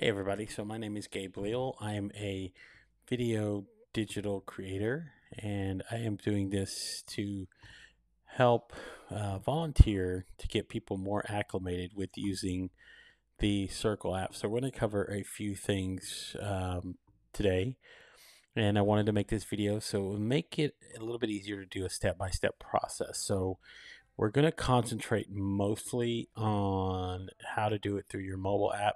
Hey everybody, so my name is Gabriel. I am a video digital creator and I am doing this to help volunteer to get people more acclimated with using the Circle app. So we're going to cover a few things today, and I wanted to make this video so it will make it a little bit easier to do a step-by-step process. So we're going to concentrate mostly on how to do it through your mobile app.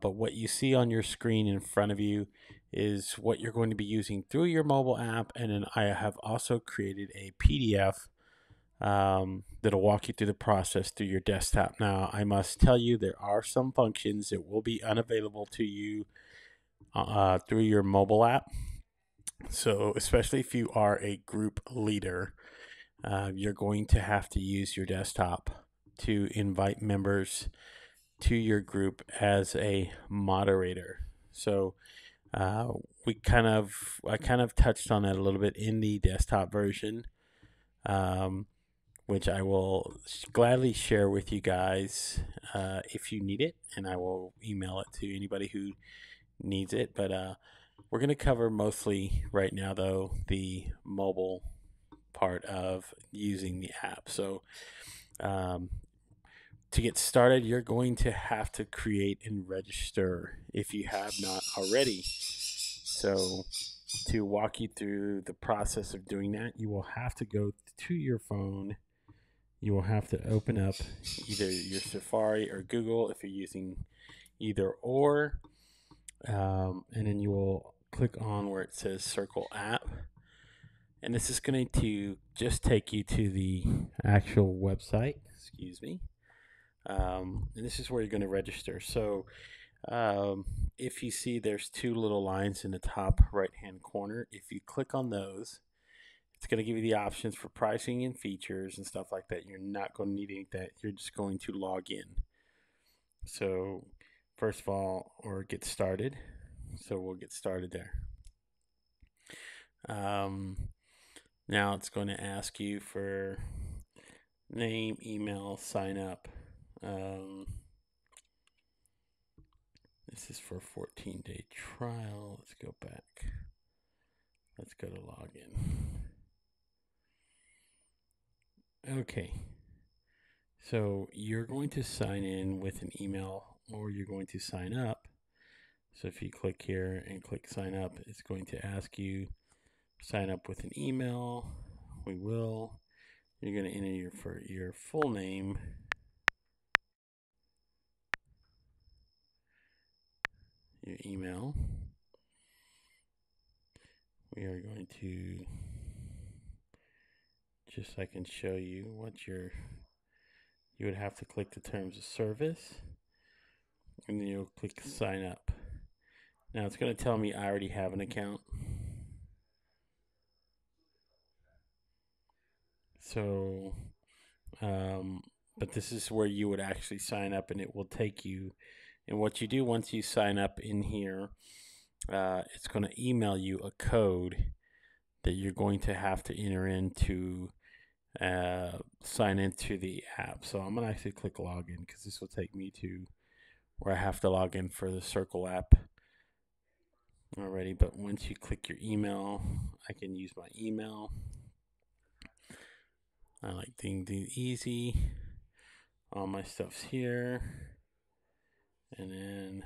But what you see on your screen in front of you is what you're going to be using through your mobile app. And then I have also created a PDF that'll walk you through the process through your desktop. Now, I must tell you, there are some functions that will be unavailable to you through your mobile app. So, especially if you are a group leader, you're going to have to use your desktop to invite members to your group as a moderator. So I kind of touched on that a little bit in the desktop version, which I will gladly share with you guys if you need it, and I will email it to anybody who needs it. But we're going to cover mostly right now, though, the mobile part of using the app. So to get started, you're going to have to create and register if you have not already. So to walk you through the process of doing that, you will have to go to your phone. You will have to open up either your Safari or Google if you're using either or. And then you will click on where it says Circle app. And this is going to just take you to the actual website. Excuse me. And this is where you're going to register. So if you see there's two little lines in the top right hand corner, if you click on those, it's going to give you the options for pricing and features and stuff like that. You're not going to need any of that. You're just going to log in. So first of all, or get started. So we'll get started there. Now it's going to ask you for name, email, sign up. This is for a 14-day trial. Let's go back. Let's go to login. Okay. So you're going to sign in with an email, or you're going to sign up. So if you click here and click sign up, it's going to ask you sign up with an email. We will. You're going to enter your full name. Your email. We are going to, just so I can show you what you would have to click the terms of service, and then you'll click sign up. Now it's going to tell me I already have an account. So, but this is where you would actually sign up, and it will take you. And what you do once you sign up in here, it's going to email you a code that you're going to have to enter in to sign into the app. So I'm going to actually click login because this will take me to where I have to log in for the Circle app already. But once you click your email, I can use my email. I like things easy. All my stuff's here. And then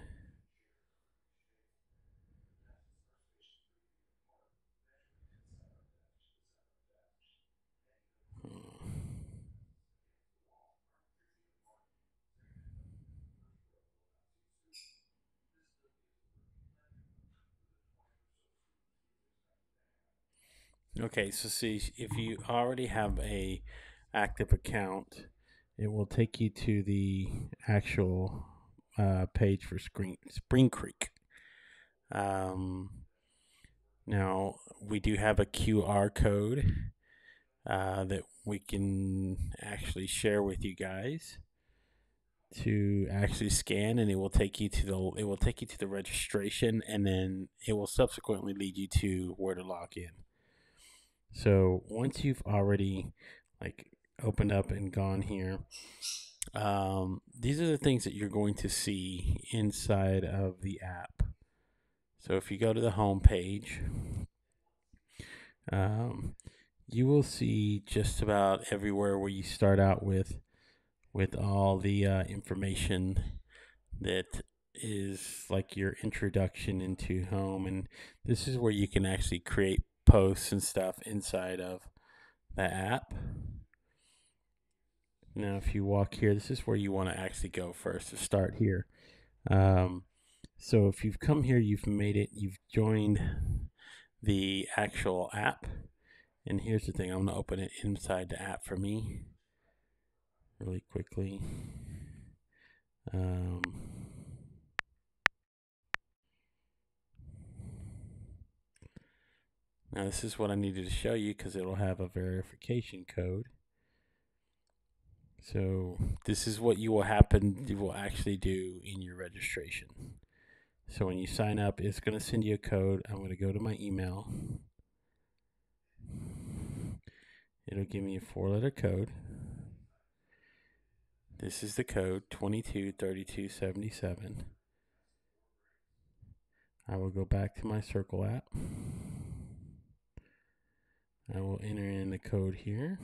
okay, so see, if you already have a active account, it will take you to the actual page for SpringCreek. Now we do have a QR code that we can actually share with you guys to actually scan, and it will take you to the registration, and then it will subsequently lead you to where to log in. So once you've already opened up and gone here, these are the things that you're going to see inside of the app. So if you go to the home page, um, you will see just about everywhere where you start out with all the information that is like your introduction into home, and this is where you can actually create posts and stuff inside of the app. Now if you walk here, this is where you want to actually go first, to start here. So if you've come here, you've made it, you've joined the actual app. And here's the thing, I'm going to open it inside the app for me really quickly. Now this is what I needed to show you because it'll have a verification code. So this is what you will actually do in your registration. So when you sign up, it's going to send you a code. I'm going to go to my email. It'll give me a 4-letter code. This is the code 223277. I will go back to my Circle app. I will enter in the code here.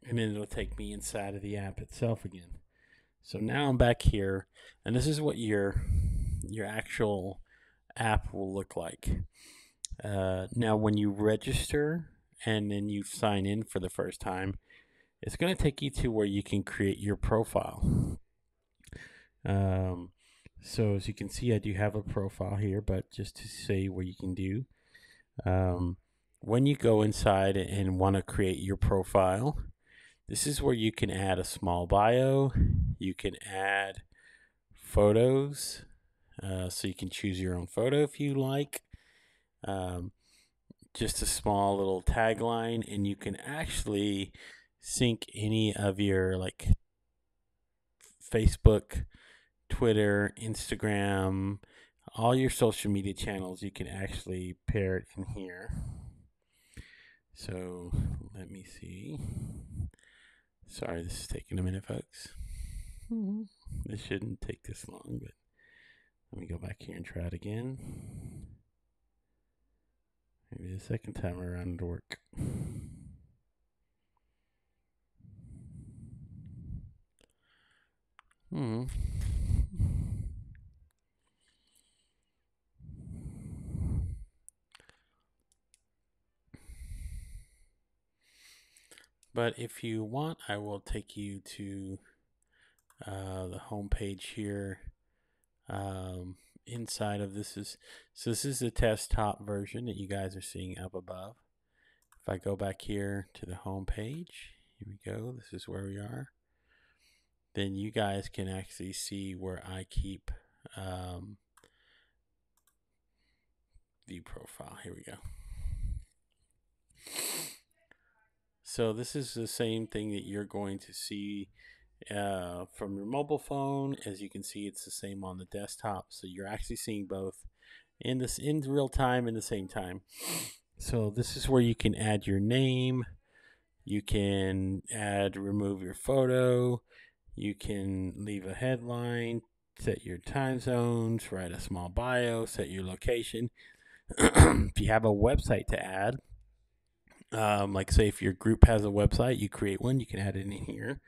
And then it'll take me inside of the app itself again. So now I'm back here, and this is what your actual app will look like. Now when you register and then you sign in for the first time, it's going to take you to where you can create your profile. So as you can see, I do have a profile here, but just to say what you can do, when you go inside and want to create your profile, this is where you can add a small bio. You can add photos, so you can choose your own photo if you like. Just a small little tagline, and you can actually sync any of your like Facebook, Twitter, Instagram, all your social media channels. You can actually pair it in here. So let me see. Sorry, this is taking a minute, folks. This shouldn't take this long, but let me go back here and try it again. Maybe the second time around it'll work. But if you want, I will take you to the home page here. Inside of this is the desktop version that you guys are seeing up above. If I go back here to the home page, here we go. This is where we are. Then you guys can actually see where I keep the profile. Here we go. So this is the same thing that you're going to see from your mobile phone. As you can see, it's the same on the desktop. So you're actually seeing both in real time and the same time. So this is where you can add your name. You can remove your photo. You can leave a headline, set your time zones, write a small bio, set your location. If you have a website to add, like say if your group has a website, you create one, you can add it in here.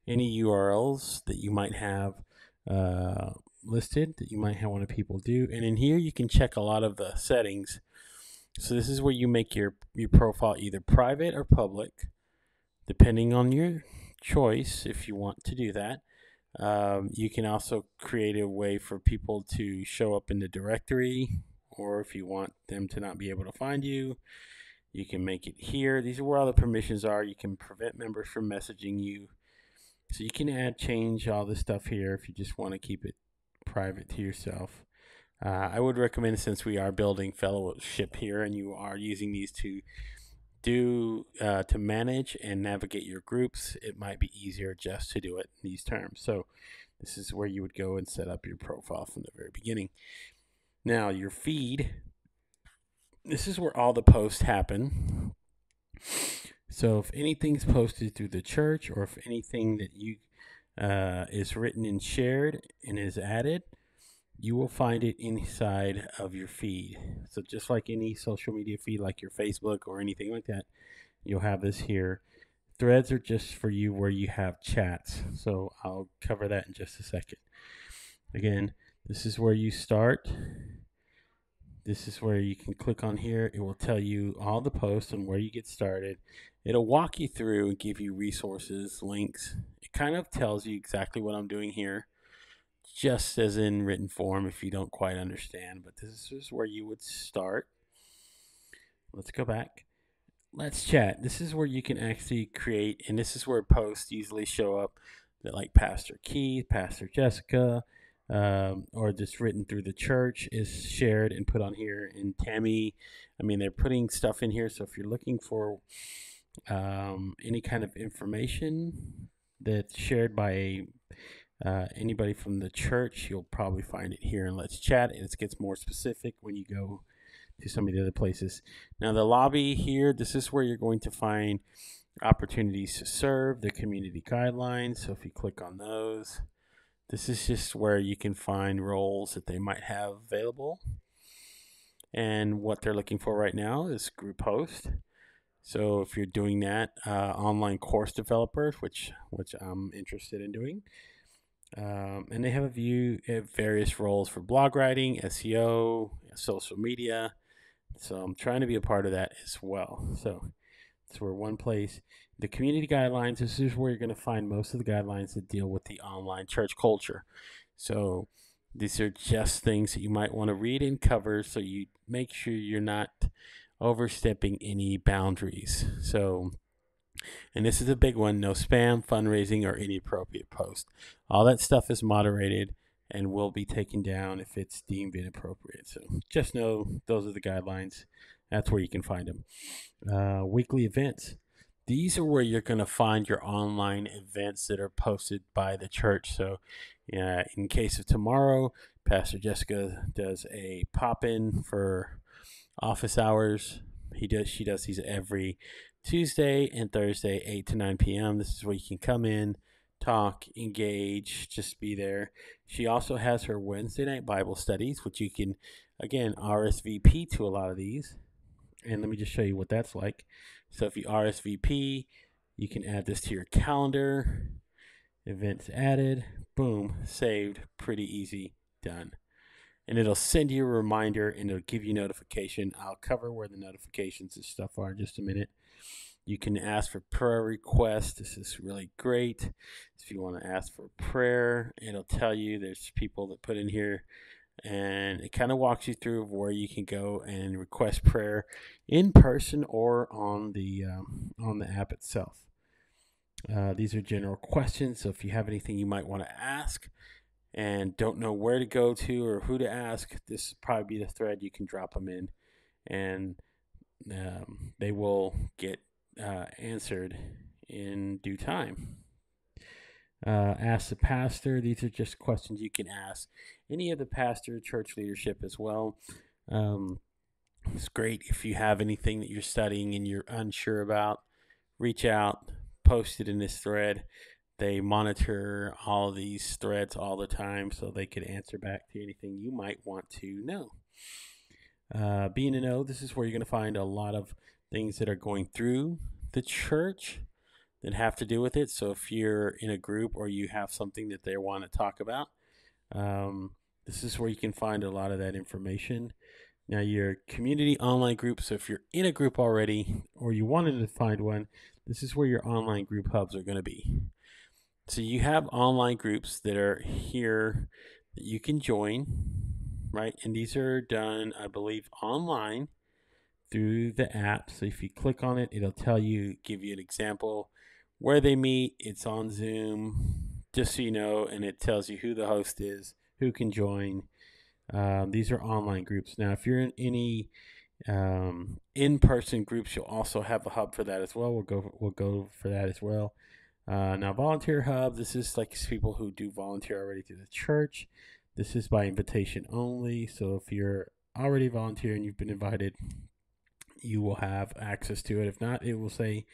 Any URLs that you might have listed that you might want people do. And in here you can check a lot of the settings. So this is where you make your profile either private or public, depending on your choice if you want to do that. You can also create a way for people to show up in the directory, or if you want them to not be able to find you, you can make it here. These are where all the permissions are. You can prevent members from messaging you. So you can change all this stuff here if you just want to keep it private to yourself. I would recommend, since we are building fellowship here and you are using these to manage and navigate your groups, it might be easier just to do it in these terms. So This is where you would go and set up your profile from the very beginning. Now, your feed, this is where all the posts happen. So if anything's posted through the church, or if anything that you is written and shared and is added, you will find it inside of your feed. So just like any social media feed, like your Facebook or anything like that, you'll have this here. Threads are just for you where you have chats. So I'll cover that in just a second. Again, this is where you start. This is where you can click on here. It will tell you all the posts and where you get started. It'll walk you through and give you resources, links. It kind of tells you exactly what I'm doing here, just as in written form if you don't quite understand. But this is where you would start. Let's go back. Let's chat. This is where you can actually create, and this is where posts usually show up that like Pastor Keith, Pastor Jessica, or just written through the church is shared and put on here. And Tammy, I mean, they're putting stuff in here. So if you're looking for any kind of information that's shared by anybody from the church, you'll probably find it here in Let's Chat, and it gets more specific when you go to some of the other places. Now the lobby here, this is where you're going to find opportunities to serve, the community guidelines. So if you click on those, this is just where you can find roles that they might have available. And what they're looking for right now is group host. So if you're doing that, online course developers, which I'm interested in doing. And they have a view of various roles for blog writing, SEO, social media. So I'm trying to be a part of that as well. So we're one place. The community guidelines, this is where you're going to find most of the guidelines that deal with the online church culture. So these are just things that you might want to read and cover, so you make sure you're not overstepping any boundaries. So, and this is a big one: no spam, fundraising, or inappropriate post. All that stuff is moderated and will be taken down if it's deemed inappropriate. So just know those are the guidelines. That's where you can find them. Weekly events. These are where you're going to find your online events that are posted by the church. So in case of tomorrow, Pastor Jessica does a pop-in for office hours. She does these every Tuesday and Thursday, 8 to 9 p.m. This is where you can come in, talk, engage, just be there. She also has her Wednesday night Bible studies, which you can, again, RSVP to a lot of these. And let me just show you what that's like. So if you RSVP, you can add this to your calendar. Events added, boom, saved, pretty easy, done. And it'll send you a reminder and it'll give you notification. I'll cover where the notifications and stuff are in just a minute. You can ask for prayer requests. This is really great. If you want to ask for prayer, it'll tell you there's people that put in here, and it kind of walks you through where you can go and request prayer in person or on the app itself. These are general questions, so if you have anything you might want to ask and don't know where to go to or who to ask, this will probably be the thread you can drop them in, and they will get answered in due time. Ask the pastor. These are just questions you can ask any of the pastor, church leadership as well. It's great if you have anything that you're studying and you're unsure about, reach out, post it in this thread. They monitor all these threads all the time, so they could answer back to anything you might want to know. Being a know, this is where you're going to find a lot of things that are going through the church that have to do with it. So if you're in a group or you have something that they want to talk about, this is where you can find a lot of that information. Now, your community online group, so if you're in a group already or you wanted to find one, this is where your online group hubs are going to be. So you have online groups that are here that you can join, right? And these are done, I believe, online through the app. So if you click on it, it'll tell you, give you an example where they meet. It's on Zoom, just so you know, and it tells you who the host is, who can join. These are online groups. Now, if you're in any in-person groups, you'll also have a hub for that as well. We'll go for that as well. Now, Volunteer Hub, this is like people who do volunteer already through the church. This is by invitation only. So if you're already volunteering, you've been invited, you will have access to it. If not, it will say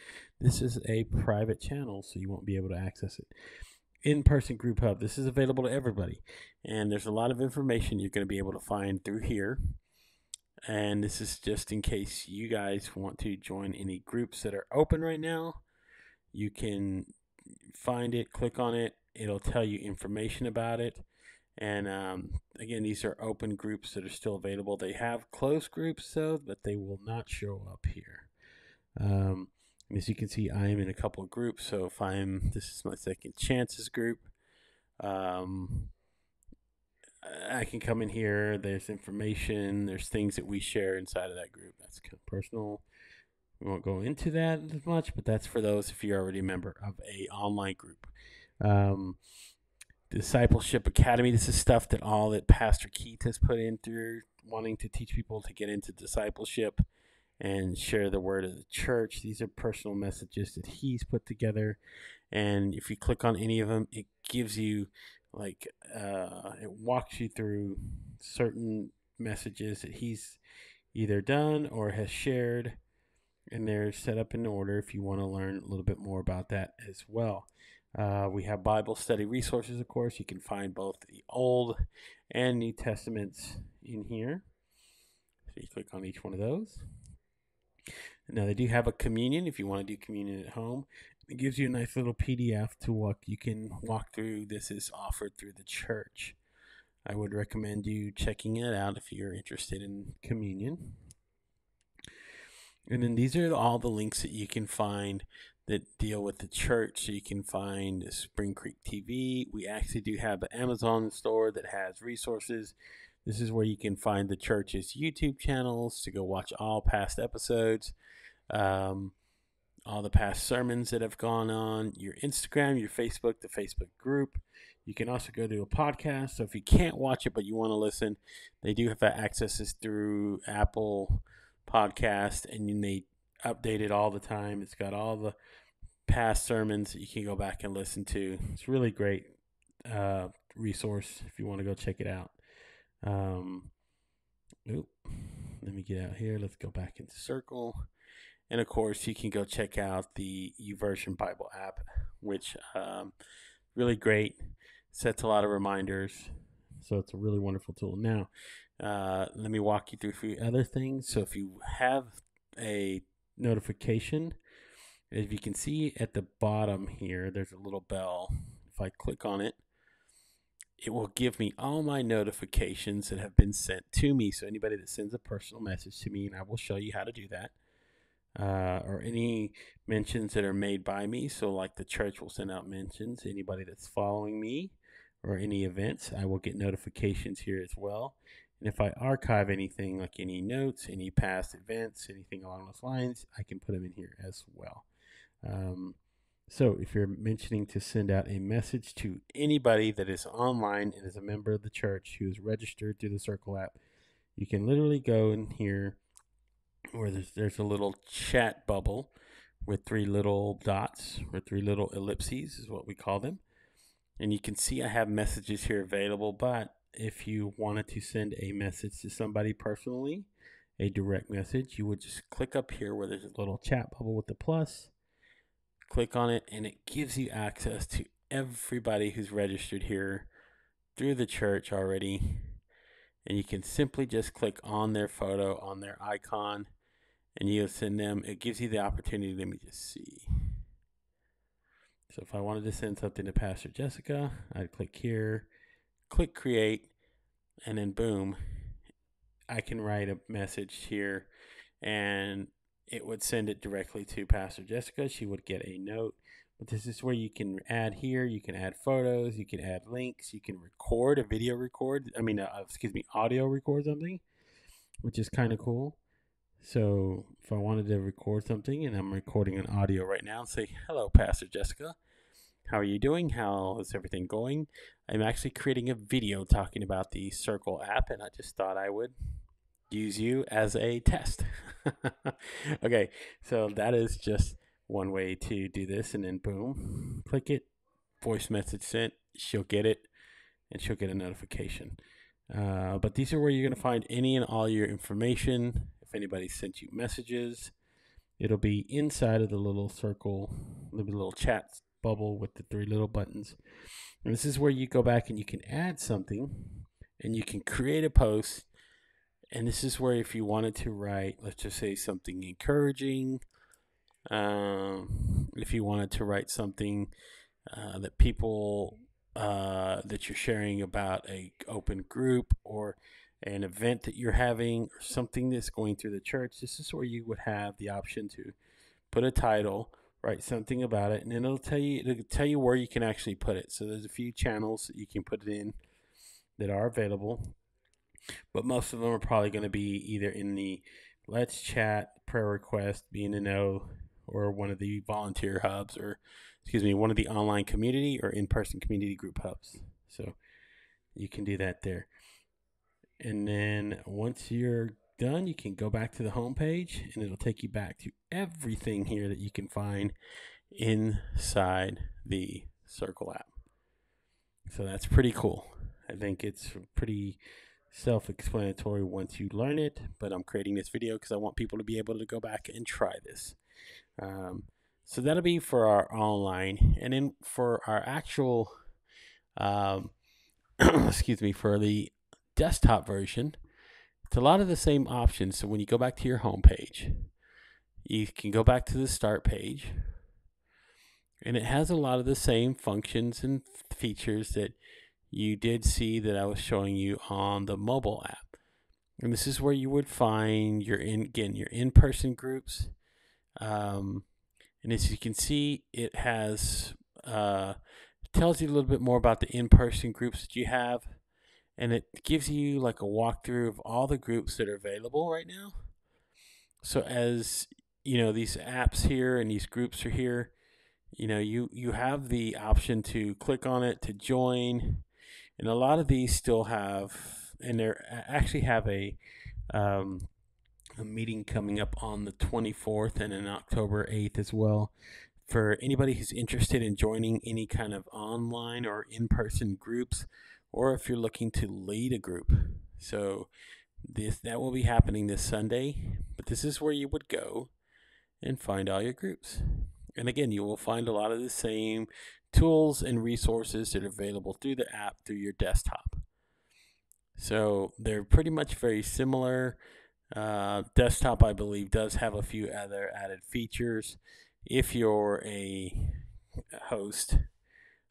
this is a private channel, so you won't be able to access it. In-person group hub, this is available to everybody, and there's a lot of information you're going to be able to find through here. And this is just in case you guys want to join any groups that are open right now. You can find it, click on it, it'll tell you information about it. And again, these are open groups that are still available. They have closed groups though, but they will not show up here. As you can see, I am in a couple of groups. So if this is my second chances group, I can come in here. There's information. There's things that we share inside of that group. That's kind of personal. We won't go into that as much, but that's for those if you're already a member of a online group. Discipleship Academy. This is stuff that Pastor Keith has put in through wanting to teach people to get into discipleship and share the word of the church. These are personal messages that he's put together. And if you click on any of them, it gives you it walks you through certain messages that he's either done or has shared. And they're set up in order if you want to learn a little bit more about that as well. We have Bible study resources, of course. You can find both the Old and New Testaments in here. So you click on each one of those. Now, they do have a communion if you want to do communion at home. It gives you a nice little PDF you can walk through. This is offered through the church. I would recommend you checking it out if you're interested in communion. And then these are all the links that you can find that deal with the church. So you can find SpringCreek TV. We actually do have the Amazon store that has resources. This is where you can find the church's YouTube channels to go watch all past episodes, all the past sermons that have gone on, your Instagram, your Facebook, the Facebook group. You can also go to a podcast. So if you can't watch it but you want to listen, they do have access through Apple Podcast, and they update it all the time. It's got all the past sermons that you can go back and listen to. It's a really great resource if you want to go check it out. Let me get out here. Let's go back into Circle. And of course, you can go check out the YouVersion Bible app, which really great. Sets a lot of reminders. So it's a really wonderful tool. Now, let me walk you through a few other things. So if you have a notification, as you can see at the bottom here, there's a little bell. If I click on it, it will give me all my notifications that have been sent to me. So anybody that sends a personal message to me, and I will show you how to do that, or any mentions that are made by me. So like the church will send out mentions. Anybody that's following me or any events, I will get notifications here as well. And if I archive anything, like any notes, any past events, anything along those lines, I can put them in here as well. So if you're mentioning to send out a message to anybody that is online and is a member of the church who is registered through the Circle app, you can literally go in here where there's a little chat bubble with 3 little dots, or 3 little ellipses is what we call them. And you can see I have messages here available, but if you wanted to send a message to somebody personally, a direct message, you would just click up here where there's a little chat bubble with the plus, click on it, and it gives you access to everybody who's registered here through the church already. And you can simply just click on their photo, on their icon, and you'll send them. It gives you the opportunity. Let me just see. So if I wanted to send something to Pastor Jessica, I'd click here, click create, and then boom, I can write a message here, and it would send it directly to Pastor Jessica. She would get a note. But this is where you can add here. You can add photos. You can add links. You can record a audio record something, which is kind of cool. So if I wanted to record something, and I'm recording an audio right now, and say, hello, Pastor Jessica. How are you doing? How is everything going? I'm actually creating a video talking about the Circle app, and I just thought I would use you as a test. Okay, so that is just one way to do this, and then boom, click it, voice message sent, she'll get it, and she'll get a notification. But these are where you're going to find any and all your information. If anybody sent you messages, it'll be inside of the little circle, the little chat bubble with the three little buttons. And this is where you go back and you can add something, and you can create a post. And this is where if you wanted to write, let's just say something encouraging, if you wanted to write something that people that you're sharing about a open group or an event that you're having or something that's going through the church, this is where you would have the option to put a title, write something about it, and then it'll tell you where you can actually put it. So there's a few channels that you can put it in that are available, but most of them are probably going to be either in the Let's Chat, Prayer Request, Be in the Know, or one of the volunteer hubs, or one of the online community or in-person community group hubs. So you can do that there. And then once you're done, you can go back to the home page, and it'll take you back to everything here that you can find inside the Circle app. So that's pretty cool. I think it's pretty self-explanatory once you learn it, but I'm creating this video because I want people to be able to go back and try this. So that'll be for our online, and then for our actual, for the desktop version, it's a lot of the same options. So when you go back to your home page, you can go back to the start page, and it has a lot of the same functions and features that you did see that I was showing you on the mobile app. And this is where you would find your in-person groups. And as you can see, it has tells you a little bit more about the in-person groups that you have, and it gives you like a walkthrough of all the groups that are available right now. So as you know, these apps here and these groups are here. You know, you have the option to click on it to join, and a lot of these still have, and they actually have a meeting coming up on the 24th and on October 8th as well, for anybody who's interested in joining any kind of online or in-person groups, or if you're looking to lead a group. So that will be happening this Sunday, but this is where you would go and find all your groups. And again, you will find a lot of the same tools and resources that are available through the app, through your desktop. So they're pretty much very similar. Desktop, I believe, does have a few other added features if you're a host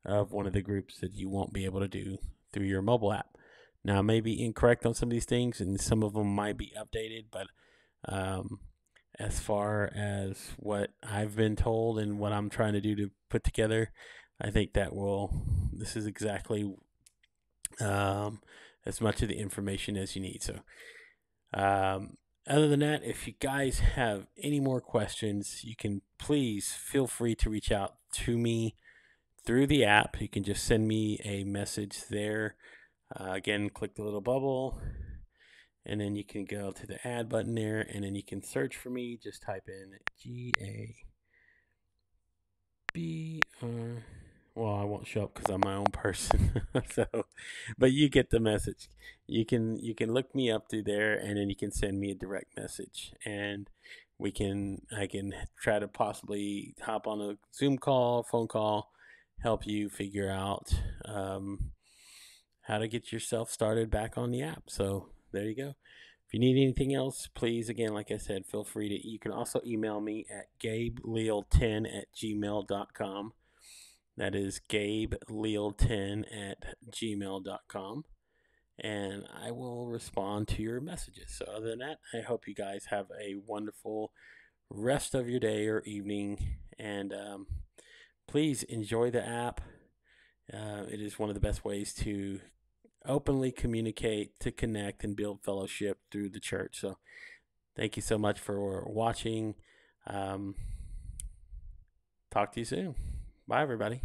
of one of the groups that you won't be able to do through your mobile app. Now, I may be incorrect on some of these things, and some of them might be updated, but as far as what I've been told and what I'm trying to do to put together, I think this is exactly as much of the information as you need. So other than that, if you guys have any more questions, you can please feel free to reach out to me through the app. You can just send me a message there. Again, click the little bubble, and then you can go to the add button there, and then you can search for me. Just type in Gabriel. Well, I won't show up because I'm my own person. But you get the message. You can look me up through there, and then you can send me a direct message, and I can try to possibly hop on a Zoom call, phone call, help you figure out how to get yourself started back on the app. So there you go. If you need anything else, please, again, like I said, feel free to. You can also email me at gabeLeal10@gmail.com. That is gabeLeal10@gmail.com. And I will respond to your messages. So other than that, I hope you guys have a wonderful rest of your day or evening. And please enjoy the app. It is one of the best ways to openly communicate, to connect, and build fellowship through the church. So thank you so much for watching. Talk to you soon. Bye, everybody.